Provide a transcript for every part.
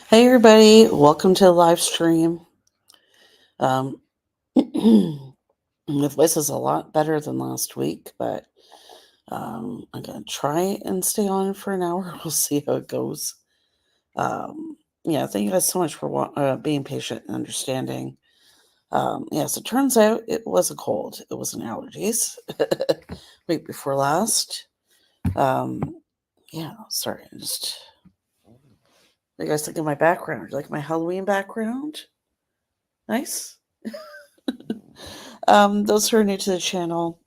Hey everybody, welcome to the live stream. Um, the voice is a lot better than last week, but I'm gonna try and stay on for an hour. We'll see how it goes. Yeah, thank you guys so much for being patient and understanding. Yes, it turns out it was a cold. It wasn't allergies. Week before last. Um, yeah, sorry. What do you guys think of my background? You like my Halloween background? Nice. Those who are new to the channel,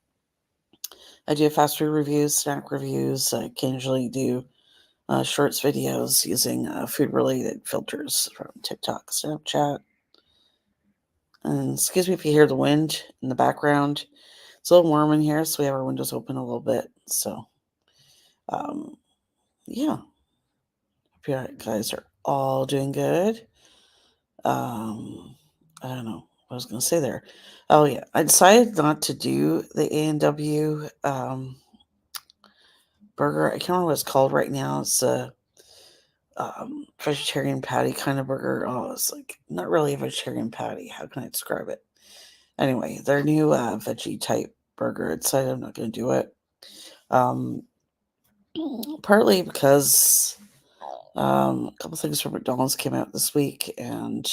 I do fast food reviews, snack reviews. I occasionally do shorts videos using food-related filters from TikTok, Snapchat. And excuse me if you hear the wind in the background. It's a little warm in here, so we have our windows open a little bit. So, um, yeah. Hope you guys are all doing good. I don't know what I was going to say there. Oh, yeah. I decided not to do the A&W burger. I can't remember what it's called right now. It's a vegetarian patty kind of burger. Oh, it's like not really a vegetarian patty. How can I describe it? Anyway, their new veggie type burger. I decided I'm not going to do it. Um, Partly because a couple things from McDonald's came out this week, and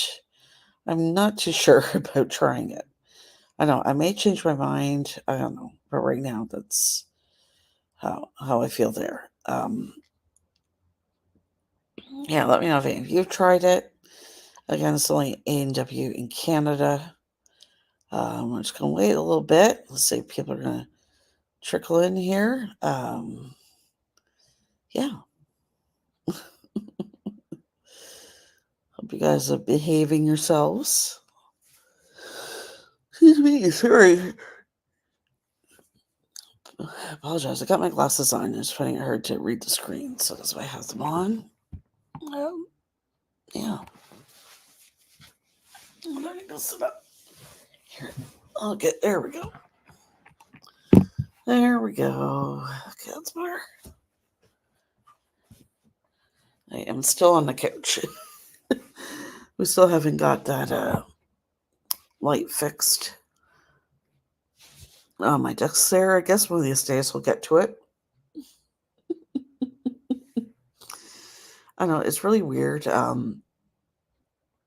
I'm not too sure about trying it. I know I may change my mind. I don't know, but right now that's how I feel there. Yeah, let me know if you've tried it. Again, it's only A&W in Canada. I'm just going to wait a little bit. Let's see if people are going to trickle in here. Yeah. Hope you guys are behaving yourselves. Excuse me, sorry. I apologize. I got my glasses on. It's finding it hard to read the screen, so that's why I have them on. Yeah. I'm going to go sit up. Here. There we go. There we go. Okay, that's better. I am still on the couch. We still haven't got that light fixed on my desk there. I guess one of these days we'll get to it. I know, it's really weird.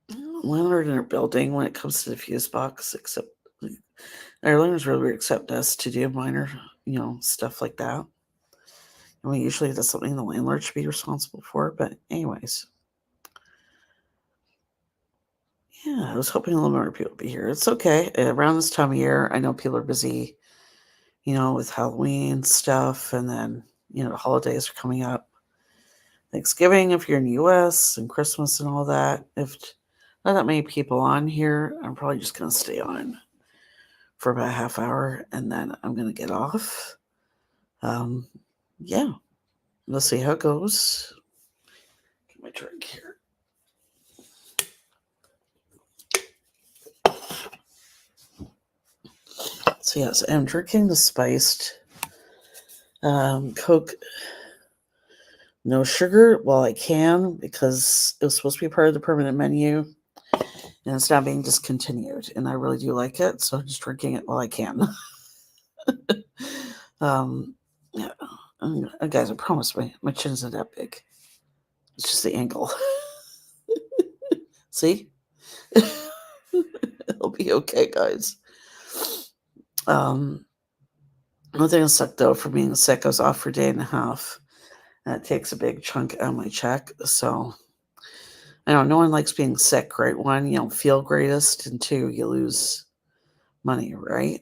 Landlord in our building, when it comes to the fuse box, except our landlord's really weird, except us to do minor, stuff like that. I mean, usually that's something the landlord should be responsible for. But anyways, yeah, I was hoping a little more people would be here. It's okay. Around this time of year, I know people are busy, with Halloween stuff, and then, the holidays are coming up. Thanksgiving, if you're in the US, and Christmas and all that. If not that many people on here, I'm probably just going to stay on for about a half hour, and then I'm going to get off. Yeah, let's see how it goes. Get my drink here. So yes, I'm drinking the spiced Coke, no sugar. Well, I can because it was supposed to be part of the permanent menu, and it's now being discontinued. And I really do like it, so I'm just drinking it while I can. Yeah, guys, I promise my chin isn't that big. It's just the angle. See, it'll be okay, guys. One thing that sucked though for being sick, I was off for a day and a half. That takes a big chunk out of my check. So I know no one likes being sick, right? One, you don't feel greatest, and two, you lose money, right?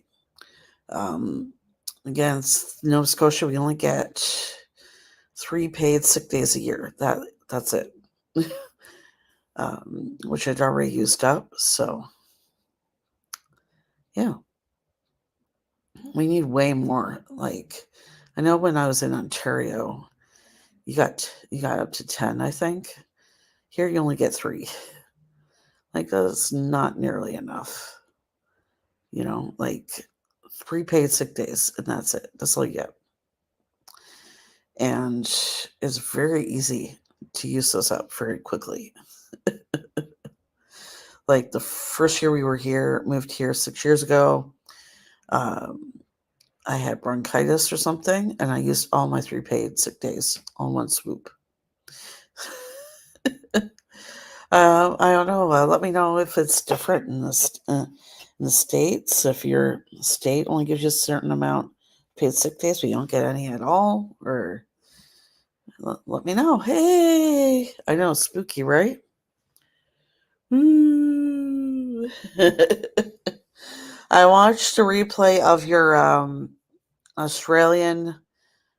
Again, it's Nova Scotia. We only get 3 paid sick days a year. That's it. Which I'd already used up. So yeah, we need way more. Like, I know when I was in Ontario, you got up to 10, I think. Here you only get 3. Like, that's not nearly enough. Like 3 paid sick days, and that's it. That's all you get. And it's very easy to use those up very quickly. Like the first year we were here, moved here 6 years ago, um, I had bronchitis or something, and I used all my 3 paid sick days on one swoop. I don't know. Let me know if it's different in the states. If your state only gives you a certain amount paid sick days, but you don't get any at all, or let me know. Hey, I know, spooky, right? Ooh. I watched a replay of your Australian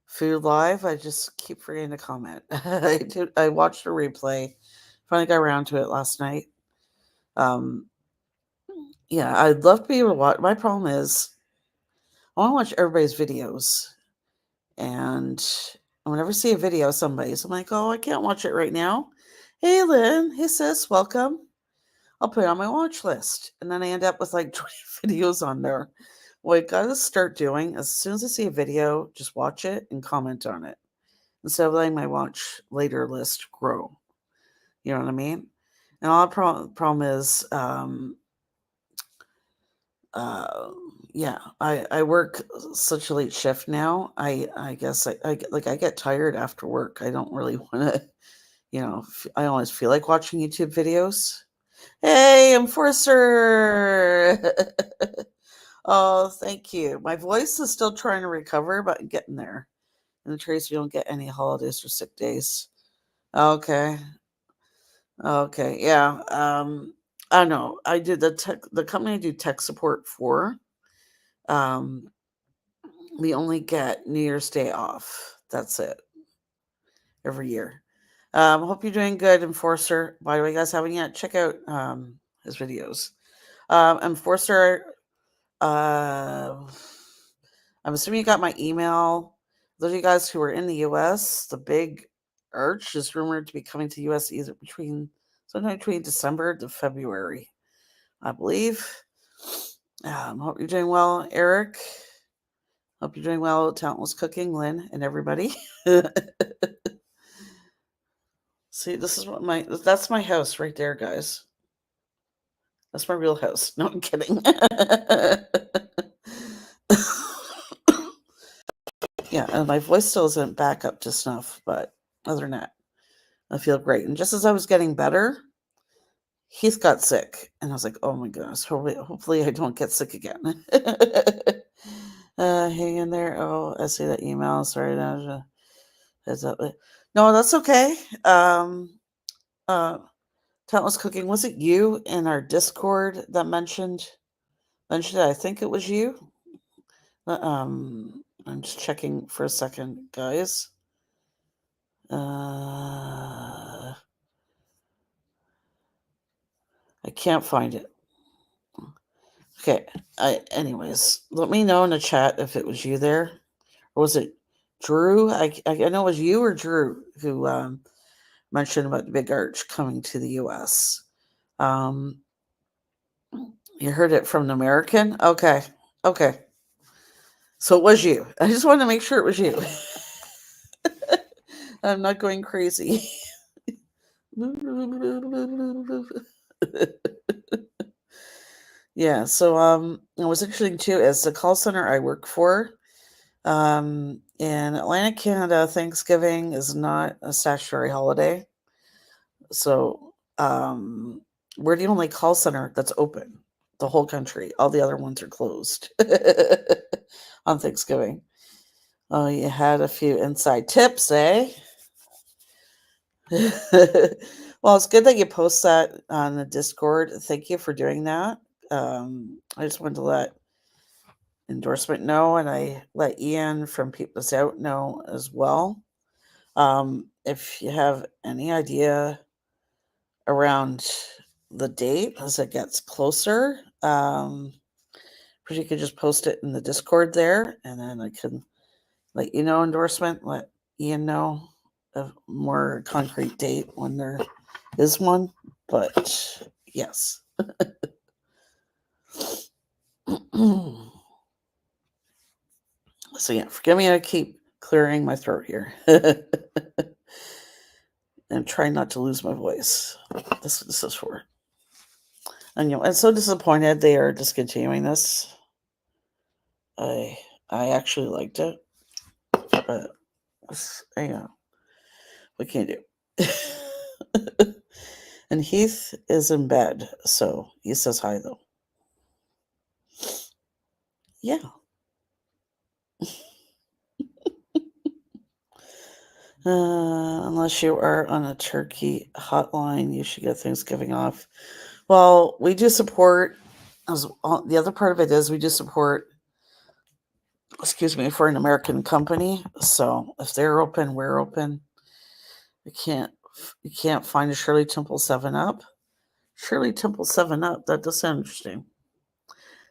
food live. I just keep forgetting to comment. I watched a replay. Finally got around to it last night. Yeah, I'd love to be able to watch. My problem is I want to watch everybody's videos, and whenever I see a video of somebody's, I'm like, oh, I can't watch it right now. Hey, Lynn. Hey, sis. Welcome. I'll put it on my watch list, and then I end up with like 20 videos on there. What I gotta start doing as soon as I see a video, just watch it and comment on it instead of letting my watch later list grow. You know what I mean? And all the problem is, uh, yeah, I work such a late shift now. I guess I get tired after work. I don't really want to, I always feel like watching YouTube videos. Hey, Enforcer! Oh, thank you. My voice is still trying to recover, but getting there. And Tracy, you don't get any holidays or sick days. Okay. Okay. Yeah. I don't know. I did the company I do tech support for. Um, we only get New Year's Day off. That's it. Every year. Hope you're doing good, Enforcer. By the way, you guys haven't yet, check out his videos. Enforcer, I'm assuming you got my email. Those of you guys who are in the US, the big arch is rumored to be coming to US either sometime between December to February, I believe. Hope you're doing well, Eric. Hope you're doing well, Talentless Cooking, Lynn, and everybody. See, that's my house right there, guys. That's my real house. No, I'm kidding. Yeah, and my voice still isn't back up to snuff, but other than that, I feel great. And just as I was getting better, Heath got sick, and I was like, "Oh my goodness, hopefully I don't get sick again." Hang in there. Oh, I see that email. Sorry, no, that's okay. Talentless Cooking, was it you in our Discord that mentioned it? I think it was you. I'm just checking for a second, guys. I can't find it. Okay. Anyways, let me know in the chat if it was you there, or was it Drew? I know it was you or Drew who mentioned about the big arch coming to the U.S. You heard it from an American. Okay. So it was you. I just wanted to make sure it was you. I'm not going crazy. Yeah, so it was interesting too, as the call center I work for, in Atlantic Canada, Thanksgiving is not a statutory holiday. So we're the only call center that's open the whole country. All the other ones are closed on Thanksgiving. Oh, you had a few inside tips, eh? Well, it's good that you post that on the Discord. Thank you for doing that. I just wanted to let Endorsement know, and I let Ian from Peep This Out know as well. If you have any idea around the date as it gets closer, you could just post it in the Discord there, and then I can let you know, Endorsement, let Ian know a more concrete date when there is one. But yes. So yeah, forgive me, I keep clearing my throat here. and trying not to lose my voice. That's what this is for. And I'm so disappointed they are discontinuing this. I actually liked it, but what can you do? And Heath is in bed, so he says hi though. Yeah. Unless you are on a turkey hotline, you should get Thanksgiving off. Well, we do support. The other part of it is we do support. Excuse me, for an American company. So if they're open, we're open. You can't find a Shirley Temple 7-Up. Shirley Temple 7-Up. That does sound interesting.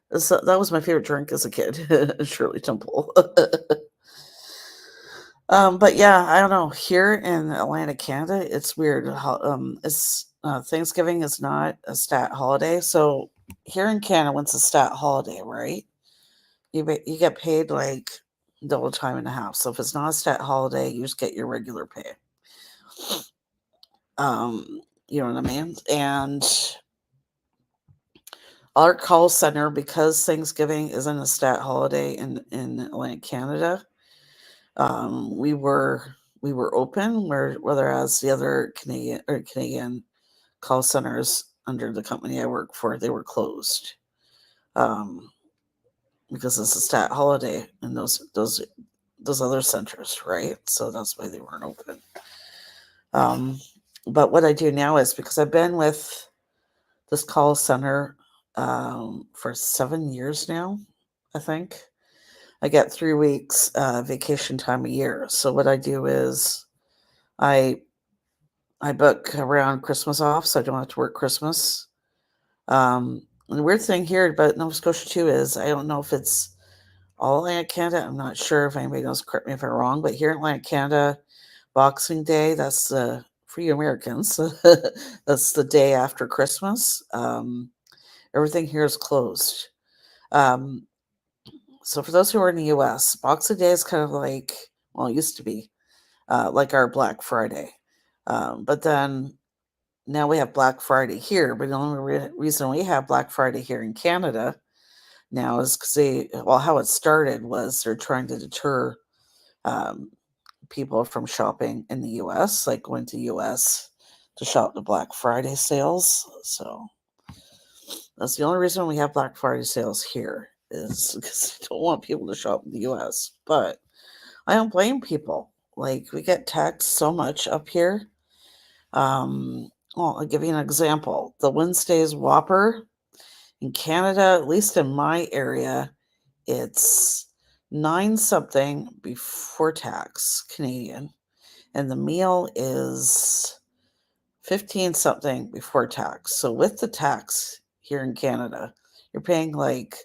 That was my favorite drink as a kid. Shirley Temple. But yeah, I don't know. Here in Atlanta, Canada, it's weird. It's Thanksgiving is not a stat holiday. So here in Canada, when it's a stat holiday, right? You get paid like double time and a half. So if it's not a stat holiday, you just get your regular pay. You know what I mean? And our call center, because Thanksgiving isn't a stat holiday in Atlantic Canada, we were open, whereas the other Canadian call centers under the company I work for, they were closed. Because it's a stat holiday in those other centers, right? So that's why they weren't open. But what I do now is, because I've been with this call center for 7 years now, I think. I get 3 weeks vacation time a year. So what I do is I book around Christmas off, so I don't have to work Christmas. And the weird thing here about Nova Scotia too is, I don't know if it's all Atlantic Canada. I'm not sure if anybody knows. Correct me if I'm wrong, but here in Atlantic Canada, Boxing Day, that's for you Americans, that's the day after Christmas. Everything here is closed. So for those who are in the U.S., Boxing Day is kind of like, well, it used to be like our Black Friday. But then now we have Black Friday here. But the only reason we have Black Friday here in Canada now is because how it started was they're trying to deter people from shopping in the U.S., like going to the U.S. to shop the Black Friday sales. So that's the only reason we have Black Friday sales here, is because they don't want people to shop in the U.S. But I don't blame people. Like, we get taxed so much up here. Well, I'll give you an example. The Wednesday's Whopper in Canada, at least in my area, it's 9 something before tax Canadian, and the meal is 15 something before tax. So with the tax here in Canada, you're paying like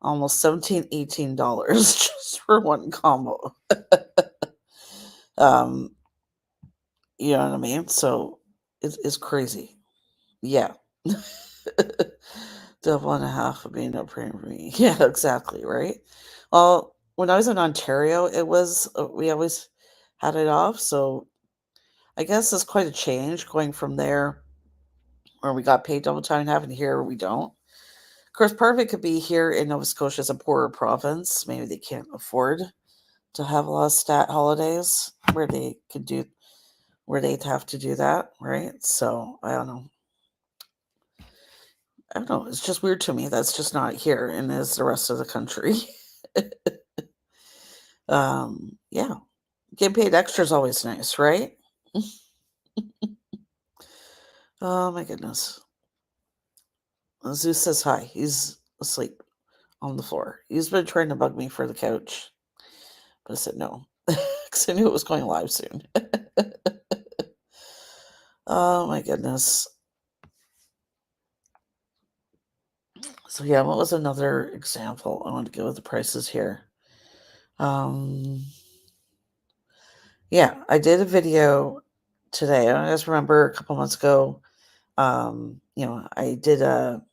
almost $17, $18 just for one combo. You know what I mean? So it's crazy. Yeah. Double and a half would be no problem for me. Yeah, exactly, right? Well, when I was in Ontario, it was, we always had it off. So I guess it's quite a change going from there, where we got paid double time and half, and here we don't. Of course, part of it could be here in Nova Scotia is a poorer province. Maybe they can't afford to have a lot of stat holidays where they'd have to do that, right? So I don't know. It's just weird to me. That's just not here, and is the rest of the country. Yeah. Getting paid extra is always nice, right? Oh my goodness. Zeus says hi. He's asleep on the floor. He's been trying to bug me for the couch, but I said no, because I knew it was going live soon. Oh my goodness. So yeah, what was another example I want to give with the prices here? Yeah, I did a video today. I just remember a couple months ago, I did a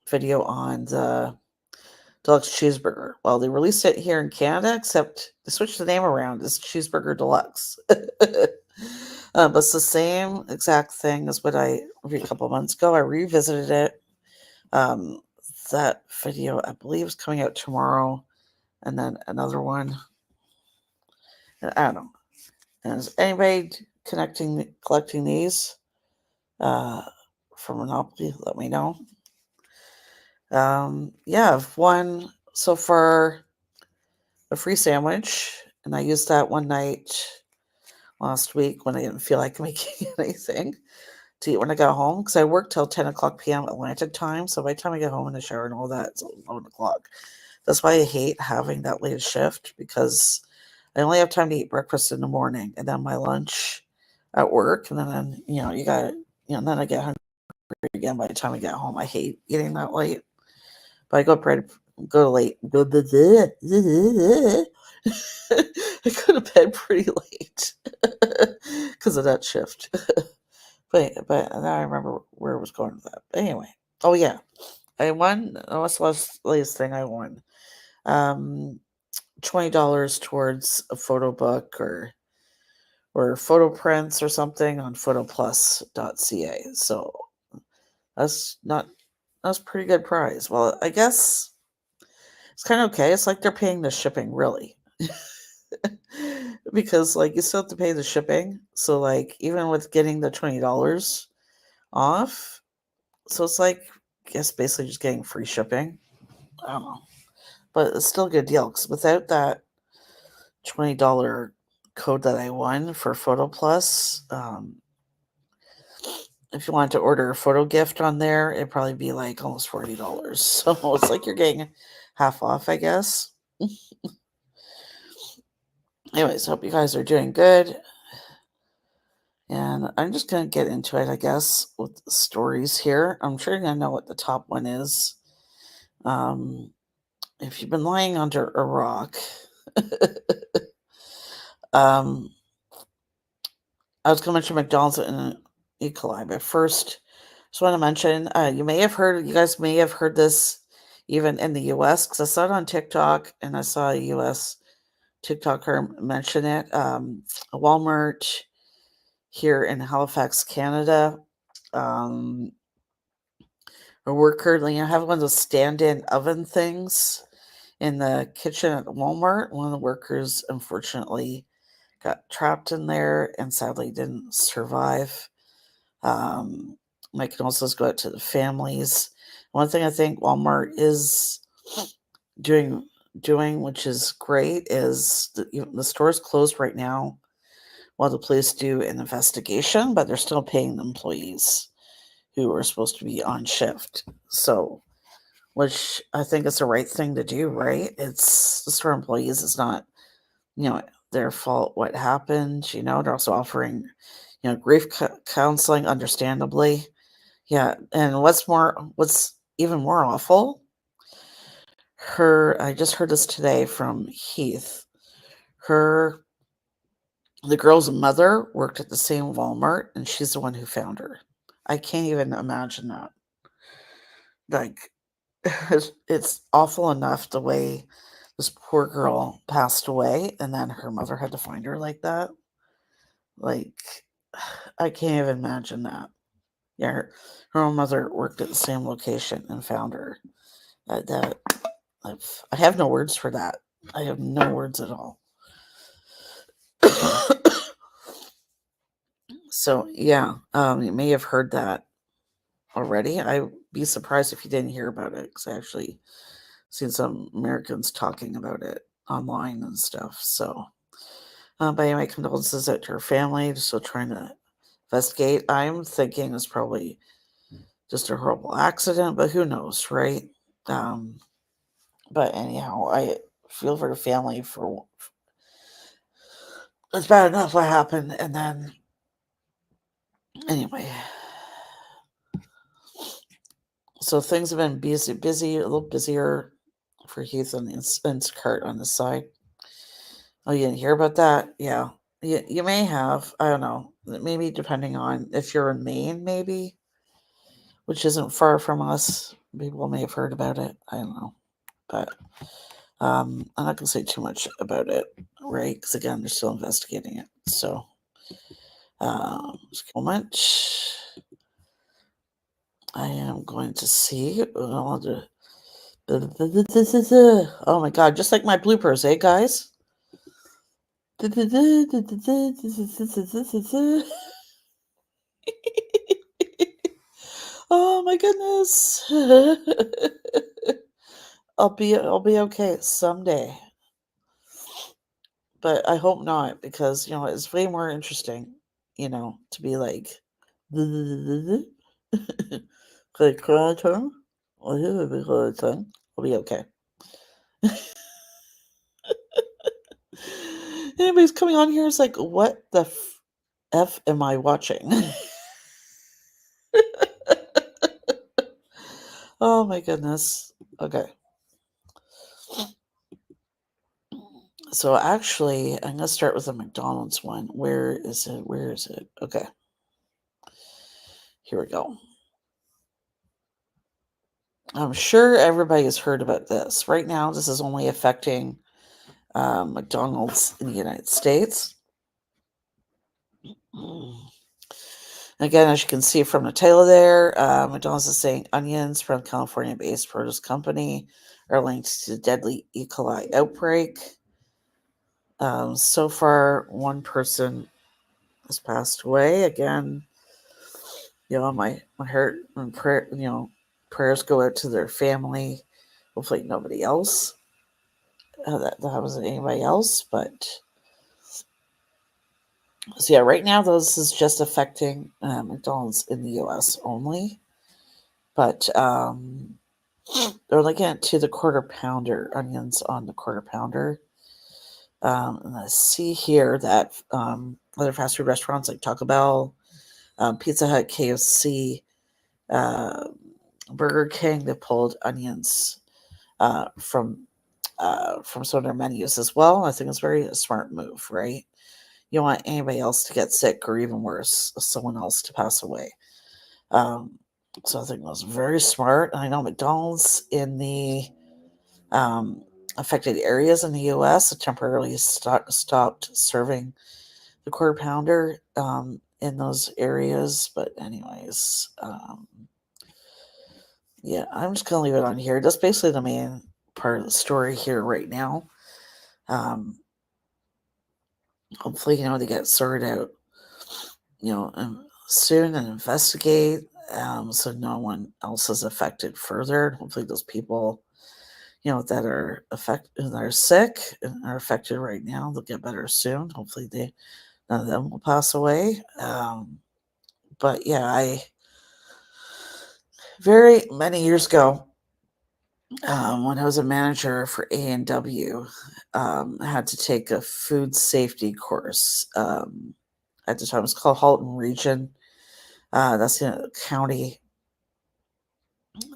video on the deluxe cheeseburger. Well, they released it here in Canada, except they switched the name around. It's cheeseburger deluxe. But it's the same exact thing as what I read a couple months ago. I revisited it. Um, that video, I believe, is coming out tomorrow, and then another one. And I don't know. And is anybody collecting these from Monopoly? Let me know. Yeah, I've won so far a free sandwich, and I used that one night last week when I didn't feel like making anything to eat when I got home, because I work till 10 o'clock p.m. Atlantic time. So by the time I get home in the shower and all that, it's 11 o'clock. That's why I hate having that late shift, because I only have time to eat breakfast in the morning and then my lunch at work. And then, you got, and then I get hungry again by the time I get home. I hate eating that late. But I go to late, I go to bed pretty late because of that shift. But now I remember where I was going with that. But anyway, oh yeah, I won. What's the latest thing I won? $20 towards a photo book or photo prints or something on photoplus.ca. So that's a pretty good prize. Well, I guess it's kind of okay. It's like they're paying the shipping, really. Because like you still have to pay the shipping. So like even with getting the $20 off, so it's like I guess basically just getting free shipping. I don't know. But it's still a good deal, because without that $20 code that I won for Photo Plus, if you wanted to order a photo gift on there, it'd probably be like almost $40. So it's like you're getting half off, I guess. Anyways, hope you guys are doing good. And I'm just going to get into it, I guess, with the stories here. I'm sure you're going to know what the top one is. If you've been lying under a rock, I was going to mention McDonald's and E. coli, but first, just want to mention, you guys may have heard this even in the US, because I saw it on TikTok and I saw a US TikToker mention it. A Walmart here in Halifax, Canada, a worker, have one of those stand-in oven things in the kitchen at Walmart. One of the workers, unfortunately, got trapped in there and sadly didn't survive. My condolences go out to the families. One thing I think Walmart is doing, which is great, is the store's closed right now while the police do an investigation, but they're still paying the employees who are supposed to be on shift. So, which I think is the right thing to do, right? It's the store employees. It's not, their fault what happened. They're also offering, grief counseling, understandably. Yeah, and what's even more awful, I just heard this today from Heath. The girl's mother worked at the same Walmart, and she's the one who found her. I can't even imagine that. Like, it's awful enough the way this poor girl passed away, and then her mother had to find her like that. Like, I can't even imagine that. Yeah, her own mother worked at the same location and found her. I have no words for that. I have no words at all. So yeah, you may have heard that already. I'd be surprised if you didn't hear about it, because I actually seen some Americans talking about it online and stuff. So, but anyway, condolences out to her family. Still trying to investigate. I'm thinking it's probably just a horrible accident, but who knows, right? But anyhow, I feel for the family for it's bad enough what happened, and then anyway. So things have been busy, a little busier for Heath on the Instacart on the side. Oh, you didn't hear about that? Yeah. You may have. I don't know. Maybe depending on if you're in Maine, maybe, which isn't far from us. People may have heard about it. I don't know. But I'm not going to say too much about it, right? Because again, they're still investigating it. So, Just a moment. I am going to see. Oh my god, just like my bloopers, eh, guys? Oh my goodness. I'll be okay someday. But I hope not, because it's way more interesting, to be like like tongue. I'll be okay. Anybody's coming on here is like, what the F am I watching? Oh my goodness. Okay. So actually, I'm going to start with the McDonald's one. Where is it? Where is it? Okay. Here we go. I'm sure everybody has heard about this. Right now, this is only affecting McDonald's in the United States. Again, as you can see from the title there, McDonald's is saying onions from California-based produce company are linked to deadly E. coli outbreak. So far, one person has passed away. Again, my heart and prayer, prayers go out to their family. Hopefully, nobody else. That wasn't anybody else, but so yeah, right now this is just affecting McDonald's in the U.S. only, but they're looking at to the quarter pounder onions on the quarter pounder. And I see here that other fast food restaurants like Taco Bell, Pizza Hut, KFC, Burger King, they pulled onions from some of their menus as well. I think it's a smart move, right? You don't want anybody else to get sick, or even worse, someone else to pass away. So I think it was very smart. I know McDonald's in the affected areas in the U.S. temporarily stopped serving the quarter pounder in those areas. But anyways, yeah, I'm just going to leave it on here. That's basically the main part of the story here right now. Hopefully, they get sorted out, soon and investigate so no one else is affected further. Hopefully, those people, that are sick and are affected right now, they'll get better soon. Hopefully, none of them will pass away. But yeah, very many years ago, when I was a manager for A&W, I had to take a food safety course. At the time, it was called Halton Region. That's in a county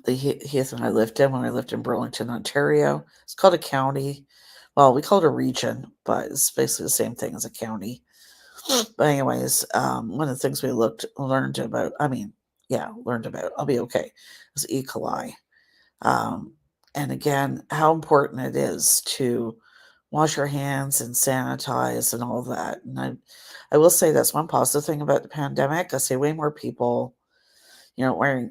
the Heath and I lived in when I lived in Burlington, Ontario. It's called a county. Well, we call it a region, but it's basically the same thing as a county. But anyways, one of the things we learned about, I'll be okay, is E. coli. And again, how important it is to wash your hands and sanitize and all that. And I will say that's one positive thing about the pandemic. I see way more people, wearing,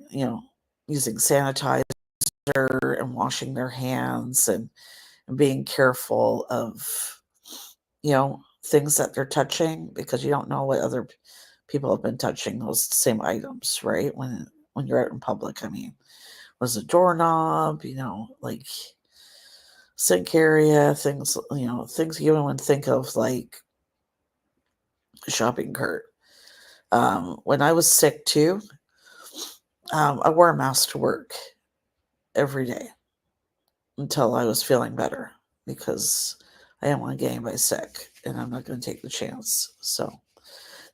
using sanitizer and washing their hands and being careful of, things that they're touching, because you don't know what other people have been touching those same items, right? When you're out in public. I mean, was a doorknob, like sink area, things you wouldn't think of, like shopping cart. When I was sick too, I wore a mask to work every day until I was feeling better, because I didn't want to get anybody sick, and I'm not going to take the chance. So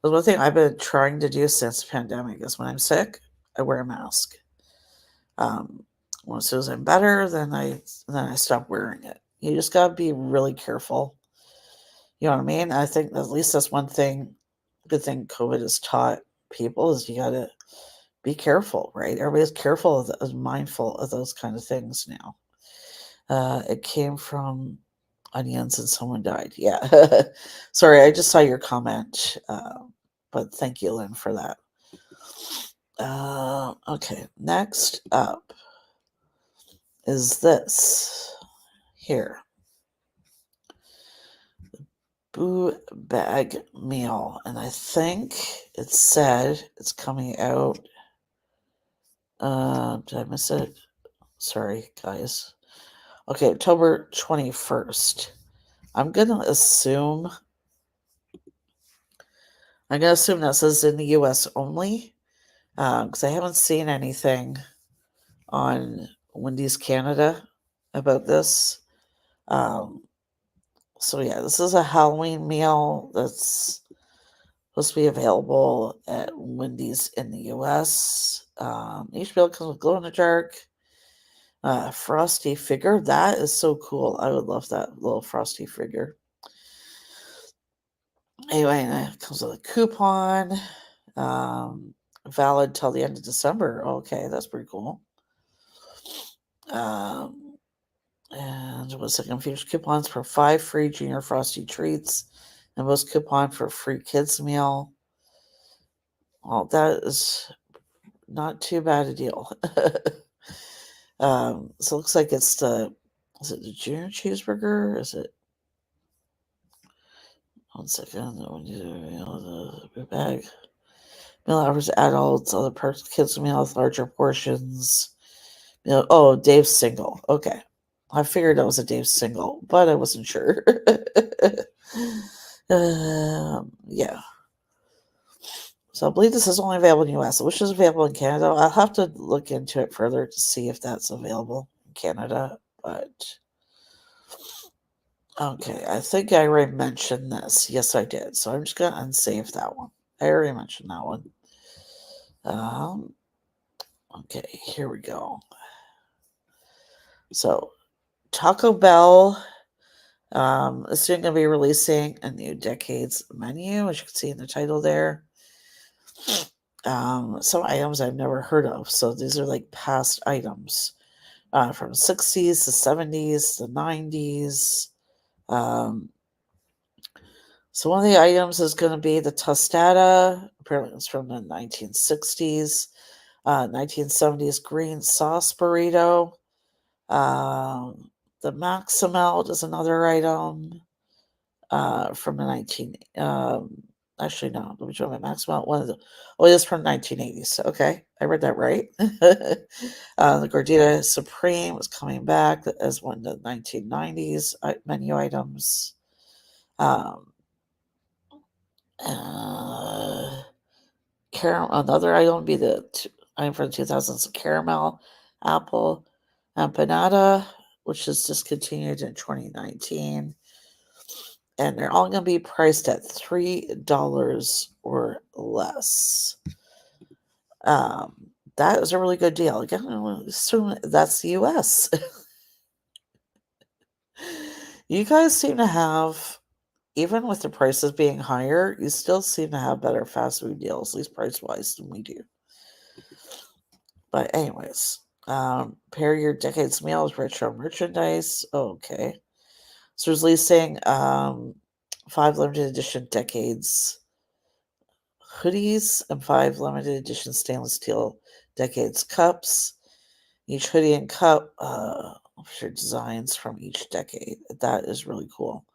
the one thing I've been trying to do since the pandemic is when I'm sick, I wear a mask. As soon as I'm better, then I stop wearing it. You just gotta be really careful. You know what I mean? I think at least that's one good thing COVID has taught people, is you gotta be careful, right? Everybody's mindful of those kind of things now. It came from onions and someone died. Yeah. Sorry, I just saw your comment. but thank you, Lynn, for that. Okay, next up is this here. Boo Bag Meal. And I think it said it's coming out. Did I miss it? Sorry, guys. Okay, October 21st. I'm gonna assume that says in the US only. Because I haven't seen anything on Wendy's Canada about this. So yeah, this is a Halloween meal that's supposed to be available at Wendy's in the US. Each meal comes with glow in the dark frosty figure. That is so cool. I would love that little frosty figure. Anyway, and it comes with a coupon. Valid till the end of December. Okay, that's pretty cool. And what's second features coupons for 5 free junior frosty treats, and most coupon for free kids meal. Well, that is not too bad a deal. So it looks like is it the junior cheeseburger? Is it? One second. The bag. Meal offers adults, other perks, kids meal with larger portions. Dave's single. Okay. I figured it was a Dave's single, but I wasn't sure. Yeah. So I believe this is only available in the US. I wish it was available in Canada. I'll have to look into it further to see if that's available in Canada. But okay, I think I already mentioned this. Yes, I did. So I'm just gonna unsave that one. I already mentioned that one. Okay, here we go. So Taco Bell is soon going to be releasing a new Decades menu, as you can see in the title there. Some items I've never heard of. So these are like past items from the 60s, the 70s, the 90s. So one of the items is going to be the tostada. Apparently it's from the 1960s. 1970s green sauce burrito. The Maximelt is another item from the 19. Actually, no. Let me try my Maximelt. It is from 1980s. Okay, I read that right. The Gordita Supreme is coming back as one of the 1990s menu items. Another item would be the item from the 2000s caramel apple empanada, which is discontinued in 2019. And they're all going to be priced at $3 or less. That is a really good deal. Again, I assume that's the US. You guys seem to have, even with the prices being higher, you still seem to have better fast food deals, at least price-wise, than we do. But anyways, pair your Decades meals, retro merchandise. Okay. So it's releasing 5 limited edition Decades hoodies and 5 limited edition stainless steel Decades cups. Each hoodie and cup feature designs from each decade. That is really cool.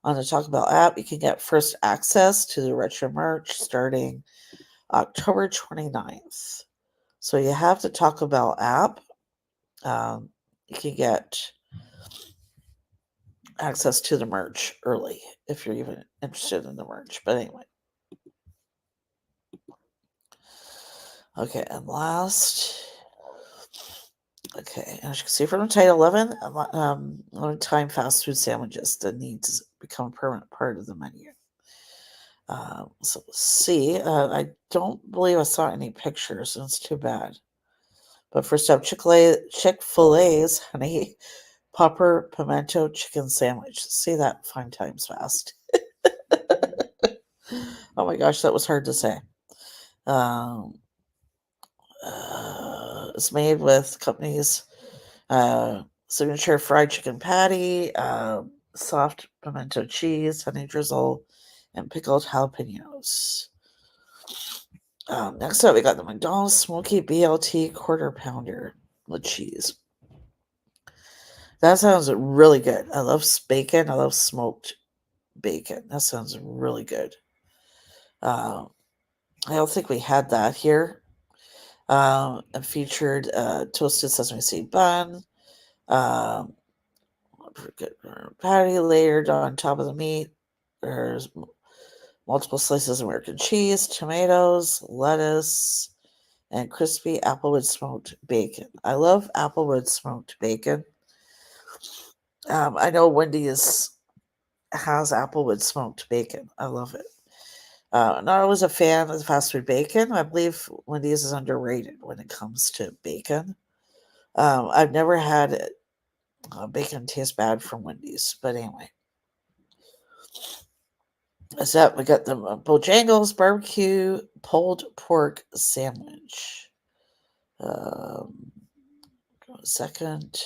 On the Talk About app, you can get first access to the retro merch starting October 29th. So you have the Talk About app. You can get access to the merch early if you're even interested in the merch. But anyway. Okay, and last. Okay, as you can see from the title, 11 time fast food sandwiches that need to become a permanent part of the menu. So let's see. I don't believe I saw any pictures, and it's too bad. But first up, Chick-fil-A's honey pepper pimento chicken sandwich. See that 5 times fast. Oh my gosh, that was hard to say. It's made with company's signature fried chicken patty, soft pimento cheese, honey drizzle, and pickled jalapenos. Next up, we got the McDonald's Smoky BLT Quarter Pounder with cheese. That sounds really good. I love bacon. I love smoked bacon. That sounds really good. I don't think we had that here. It featured toasted sesame seed bun, um, patty layered on top of the meat. There's multiple slices of American cheese, tomatoes, lettuce, and crispy applewood smoked bacon. I love applewood smoked bacon. I know Wendy's has applewood smoked bacon. I love it. Not always a fan of fast food bacon. I believe Wendy's is underrated when it comes to bacon. I've never had bacon taste bad from Wendy's, but anyway. That's that. We got the Bojangles barbecue pulled pork sandwich. A second.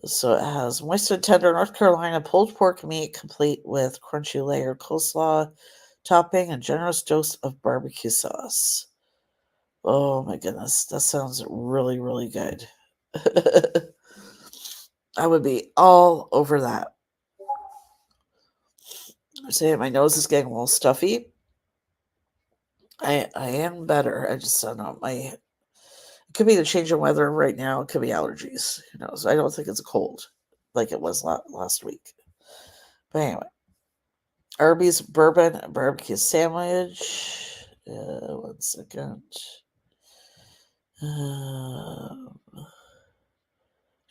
So it has moist and tender North Carolina pulled pork meat, complete with crunchy layered coleslaw topping and generous dose of barbecue sauce. Oh my goodness, that sounds really, really good. I would be all over that. I say my nose is getting a little stuffy. I am better. I just don't know. It could be the change in weather right now. It could be allergies. Who knows? I don't think it's a cold like it was last week. But anyway, Arby's bourbon barbecue sandwich. 1 second.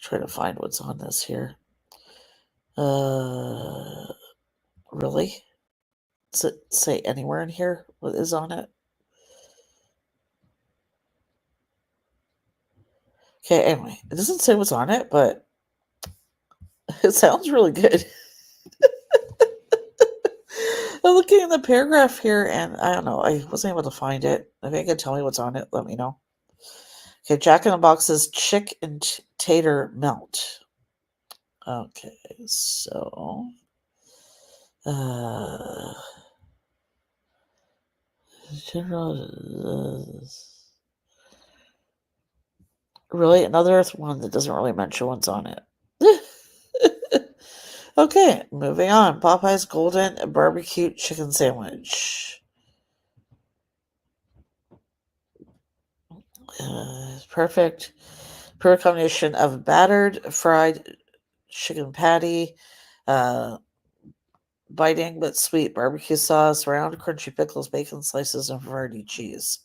Trying to find what's on this here. Really? Does it say anywhere in here what is on it? Okay, anyway, it doesn't say what's on it, but it sounds really good. I'm looking in the paragraph here, and I don't know. I wasn't able to find it. If you can tell me what's on it, let me know. Okay, Jack in the Box's chick and tater melt. Okay, so really another one that doesn't really mention what's on it. Okay, moving on. Popeye's Golden Barbecue Chicken Sandwich. Perfect. Perfect combination of battered fried chicken patty, biting but sweet barbecue sauce, round crunchy pickles, bacon slices, and Havarti cheese.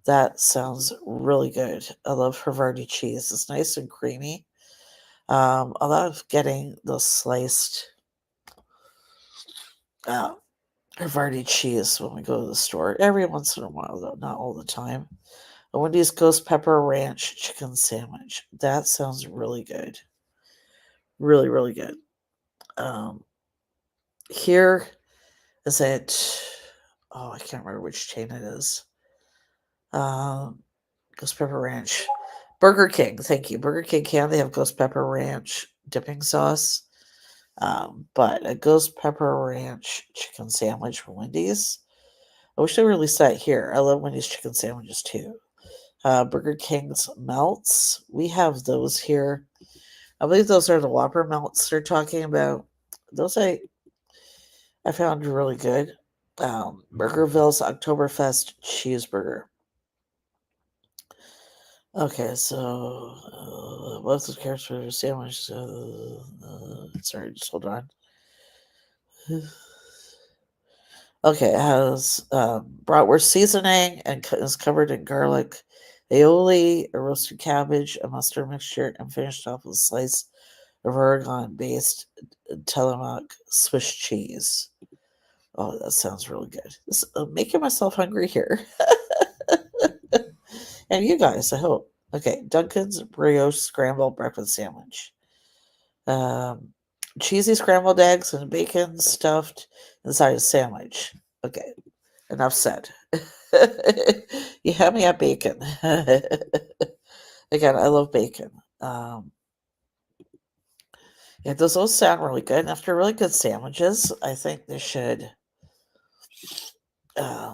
That sounds really good. I love Havarti cheese. It's nice and creamy. I love getting those sliced Havarti cheese when we go to the store. Every once in a while, though, not all the time. A Wendy's Ghost Pepper Ranch Chicken Sandwich. That sounds really good. Really, really good. Here is it. Oh, I can't remember which chain it is. Ghost Pepper Ranch. Burger King, thank you. Burger King they have Ghost Pepper Ranch dipping sauce. But a Ghost Pepper Ranch chicken sandwich from Wendy's. I wish they released that here. I love Wendy's chicken sandwiches too. Burger King's melts. We have those here. I believe those are the Whopper melts they're talking about. Those I found really good. Burgerville's Oktoberfest cheeseburger. Okay, so what's the character sandwich? Sorry, just hold on. Okay, it has bratwurst seasoning and is covered in garlic, aioli, a roasted cabbage, a mustard mixture, and finished off with a slice of Oregon-based Tillamook Swiss cheese. Oh, that sounds really good. This, making myself hungry here. And you guys, I hope. Okay, Dunkin's brioche scrambled breakfast sandwich. Cheesy scrambled eggs and bacon stuffed inside a sandwich. Okay, enough said. You have me at bacon. Again, I love bacon. Yeah, those all sound really good. And after really good sandwiches, I think they should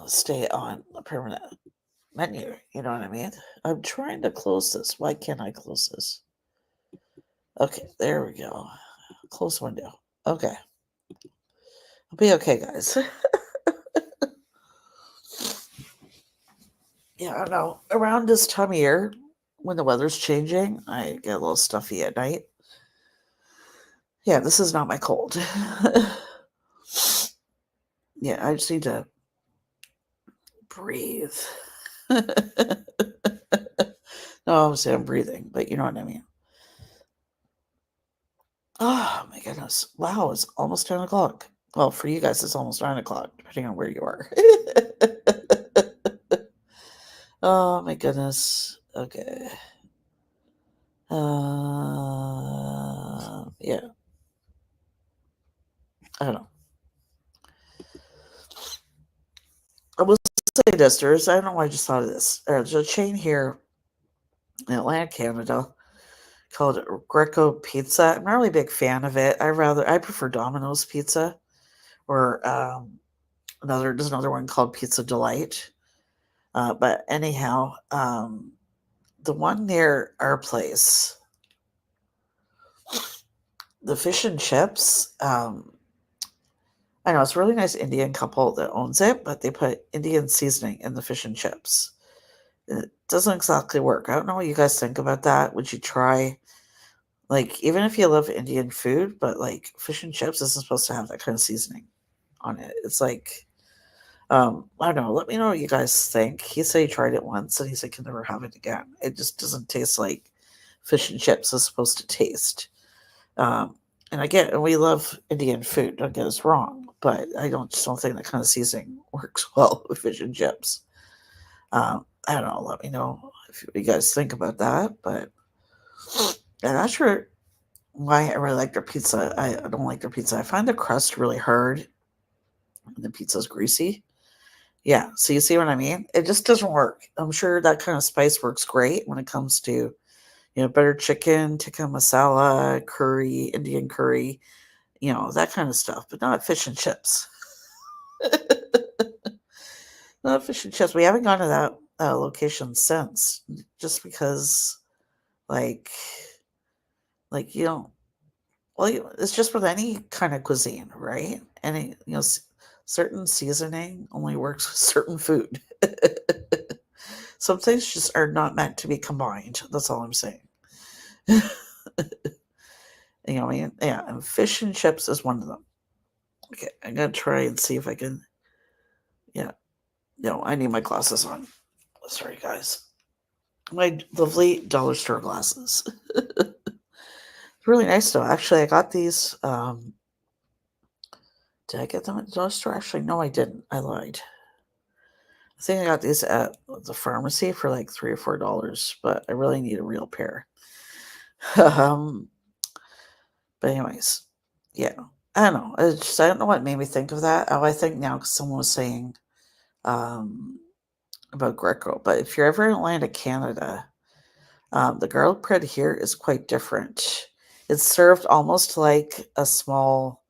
stay on a permanent menu. You know what I mean? I'm trying to close this. Why can't I close this? Okay, there we go. Close window. Okay. I'll be okay, guys. Yeah, I don't know. Around this time of year, when the weather's changing, I get a little stuffy at night. Yeah, this is not my cold. Yeah, I just need to breathe. No, obviously I'm breathing, but you know what I mean. Oh my goodness. Wow, it's almost 10 o'clock. Well, for you guys, it's almost 9 o'clock, depending on where you are. Oh my goodness. Okay. Yeah. I don't know. I will say this, I don't know why I just thought of this. There's a chain here in Atlanta, Canada, called Greco Pizza. I'm not really a big fan of it. I prefer Domino's Pizza, or there's another one called Pizza Delight. But anyhow, the one near our place, the fish and chips. I know it's a really nice Indian couple that owns it, but they put Indian seasoning in the fish and chips. It doesn't exactly work. I don't know what you guys think about that. Would you try, like, even if you love Indian food, but like fish and chips isn't supposed to have that kind of seasoning on it. It's like, I don't know. Let me know what you guys think. He said he tried it once and he said he can never have it again. It just doesn't taste like fish and chips is supposed to taste. Um, and we love Indian food. Don't get us wrong, but just don't think that kind of seasoning works well with fish and chips. I don't know. Let me know if you guys think about that. But I'm not sure why I really like their pizza. I don't like their pizza. I find the crust really hard and the pizza's greasy. Yeah, so you see what I mean? It just doesn't work. I'm sure that kind of spice works great when it comes to, butter chicken, tikka masala, curry, Indian curry, that kind of stuff, but not fish and chips. Not fish and chips. We haven't gone to that location since, just because, like, you don't. Well, it's just with any kind of cuisine, right? Any, certain seasoning only works with certain food. Some things just are not meant to be combined. That's all I'm saying. I mean? Yeah, and fish and chips is one of them. Okay, I'm gonna try and see if I can. Yeah, no, I need my glasses on. Sorry, guys. My lovely dollar store glasses. Really nice though. Actually, I got these. Did I get them at the dollar store? Actually, no, I didn't. I lied. I think I got these at the pharmacy for like $3 or $4, but I really need a real pair. um, but anyways, yeah, I don't know. I don't know what made me think of that. Oh, I think now because someone was saying um, about Greco. But if you're ever in Atlantic, Canada, the garlic bread here is quite different. It's served almost like a small,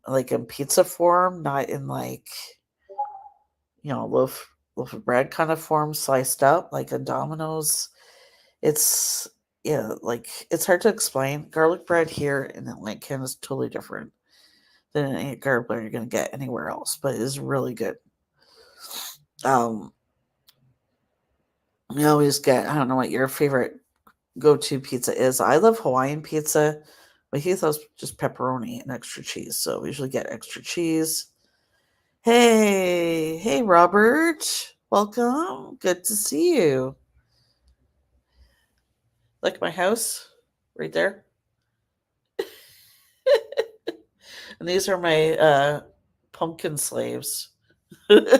like in pizza form, not in like, loaf of bread kind of form, sliced up like a Domino's. It's yeah, like it's hard to explain. Garlic bread here in Atlantic Canada is totally different than any garlic bread you're gonna get anywhere else, but it is really good. Um, you always get, I don't know what your favorite go-to pizza is. I love Hawaiian pizza, but he loves just pepperoni and extra cheese. So we usually get extra cheese. Hey, Robert. Welcome. Good to see you. Like my house right there. And these are my pumpkin slaves. They're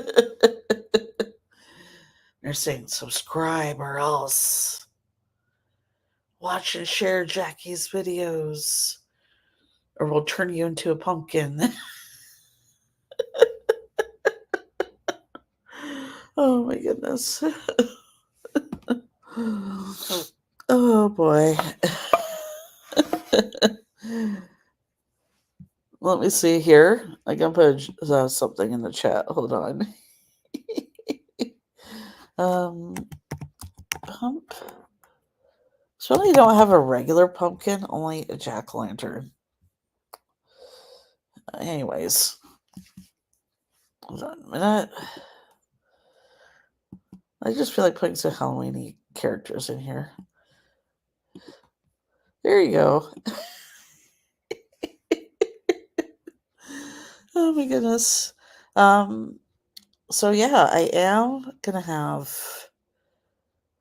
saying subscribe or else. Watch and share Jackie's videos, or we'll turn you into a pumpkin. Oh my goodness. Oh boy. Let me see here. I can put something in the chat. Hold on. Pump. So you don't have a regular pumpkin, only a jack-o'-lantern. Anyways, hold on a minute. I just feel like putting some Halloween-y characters in here. There you go. Oh my goodness. So yeah, I am gonna have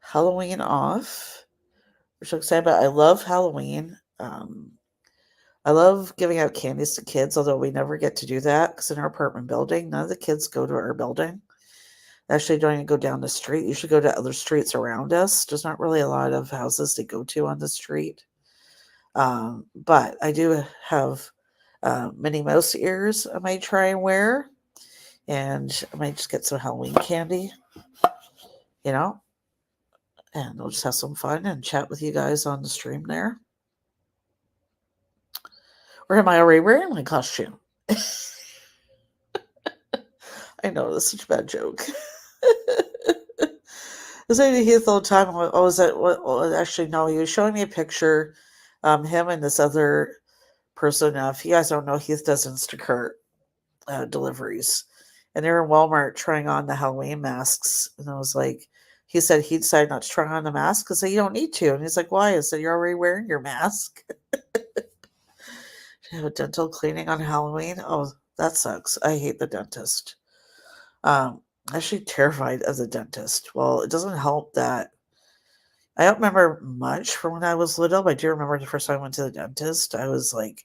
Halloween off. We're so excited about. I love Halloween. I love giving out candies to kids, although we never get to do that because in our apartment building, none of the kids go to our building. Actually, don't even go down the street. You should go to other streets around us. There's not really a lot of houses to go to on the street. But I do have Minnie Mouse ears I might try and wear. And I might just get some Halloween candy, you know, and we'll just have some fun and chat with you guys on the stream there. Or am I already wearing my costume? I know, that's such a bad joke. I was saying to Heath all the time, actually, no, he was showing me a picture, him and this other person. If you guys don't know, Heath does Instacart deliveries. And they were in Walmart trying on the Halloween masks. And I was like, he said he decided not to try on the mask because you don't need to. And he's like, why? I said, you're already wearing your mask. Have a dental cleaning on Halloween? Oh, that sucks. I hate the dentist. I'm actually terrified of the dentist. Well, it doesn't help that I don't remember much from when I was little, but I do remember the first time I went to the dentist. I was like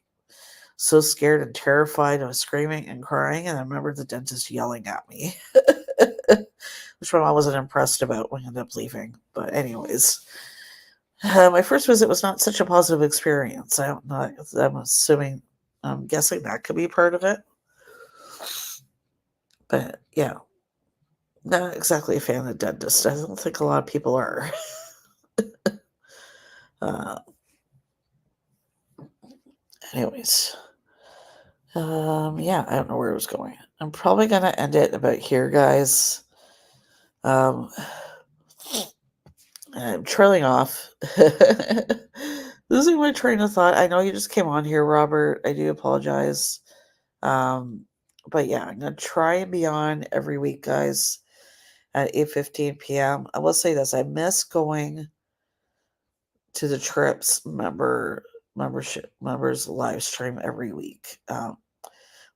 so scared and terrified. I was screaming and crying, and I remember the dentist yelling at me, which my mom wasn't impressed about when I ended up leaving. But anyways, my first visit was not such a positive experience. I don't know. I'm guessing that could be part of it. But yeah, not exactly a fan of the dentist. I don't think a lot of people are. Anyways, yeah, I don't know where it was going. I'm probably gonna end it about here, guys. I'm trailing off. Losing my train of thought. I know you just came on here, Robert. I do apologize. But yeah, I'm gonna try and be on every week, guys, at 8:15 p.m. I will say this: I miss going to the Trips members live stream every week. At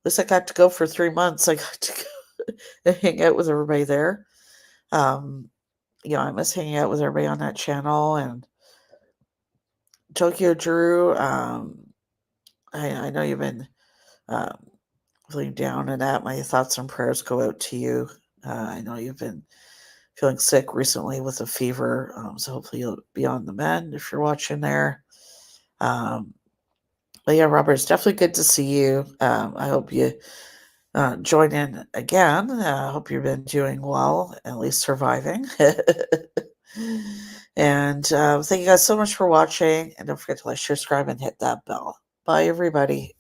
least I got to go for 3 months. I got to go and hang out with everybody there. I miss hanging out with everybody on that channel. And Tokyo Drew, I know you've been feeling down and that. My thoughts and prayers go out to you. I know you've been feeling sick recently with a fever, so hopefully you'll be on the mend if you're watching there. But yeah, Robert, it's definitely good to see you. I hope you join in again. I hope you've been doing well, at least surviving. And thank you guys so much for watching. And don't forget to like, share, subscribe, and hit that bell. Bye, everybody.